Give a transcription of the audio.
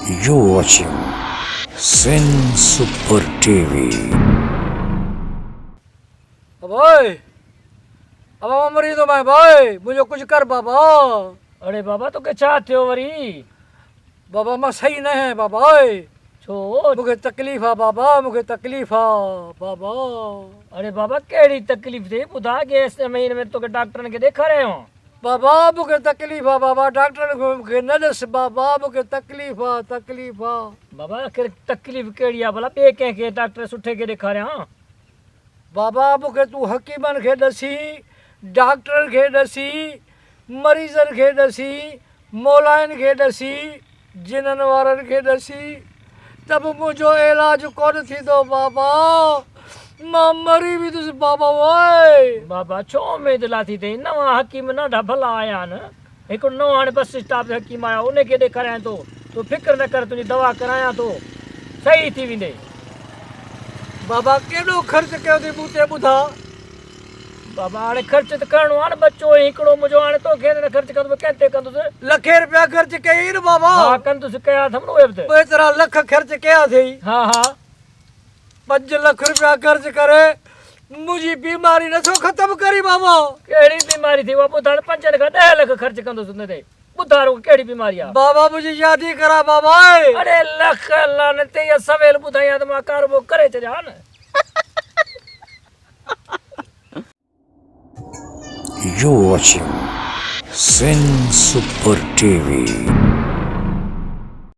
You're watching Sin Super TV. भाई अब हम मरी तो मैं भाई मुझे कुछ कर बाबा। अरे बाबा तो क्या चाहते हो वरी? बाबा मैं सही नहीं है बाबा। छो मुझे तकलीफ है बाबा, मुझे तकलीफ है बाबा। अरे बाबा केड़ी तकलीफ थी बुधा के इस महीने में तो के डॉक्टर ने के देखा रहे हो? बाबा मुझे तकलीफ है बाबा, डॉक्टर ने न दस बाबा, मुझे तकलीफ है बाबा आखिर तकलीफ केड़ी है भला बे के डॉक्टर सुठे के देखा रहे हां? बाबा मुझे तू हकीमन के दसी, डॉक्टर के दसी, मरीजन के दसी, मौलाइन के दसी, जिनन वारन के दसी, तब मुझो इलाज कोन थी दो बाबा। मां मरी भी तुझ बाबा वोए। बाबा छो उम्मीद लाथी थे नवा हकीम ना ढभला आया न एक नवा ने बस स्टाफ हकीम आया उन्हें के देखा रहे तो फिक्र न कर तुझी दवा कराया तो सही थी विंदे। बाबा केड़ो खर्च कयो थी बूते बुधा? बाबा हाणे खर्च त करणो आहे न बच्चो हिकिड़ो मुंहिंजो हाणे तो खे खर्च कंदो कंहिंते कंदुसि? लखे रुपया खर्च कई न बाबा। हा कंदुसि कया अथमि न उहे बि त। एतिरा लख खर्च कया थई। हा हा 5 लाख रुपया खर्च करे मुझी बीमारी नथो खत्म करी बाबा। कहिड़ी बीमारी थी उहा ॿुधाइण 5 खां 10 लख खर्च कंदुसि उन ते। ॿुधारो कहिड़ी बीमारी आहे? बाबा मुझे शादी करा बाबा। अरे लख लानत ते इहा सवेल ॿुधायां त मां कारोबार करे छॾियां न। You're watching Sin Super TV.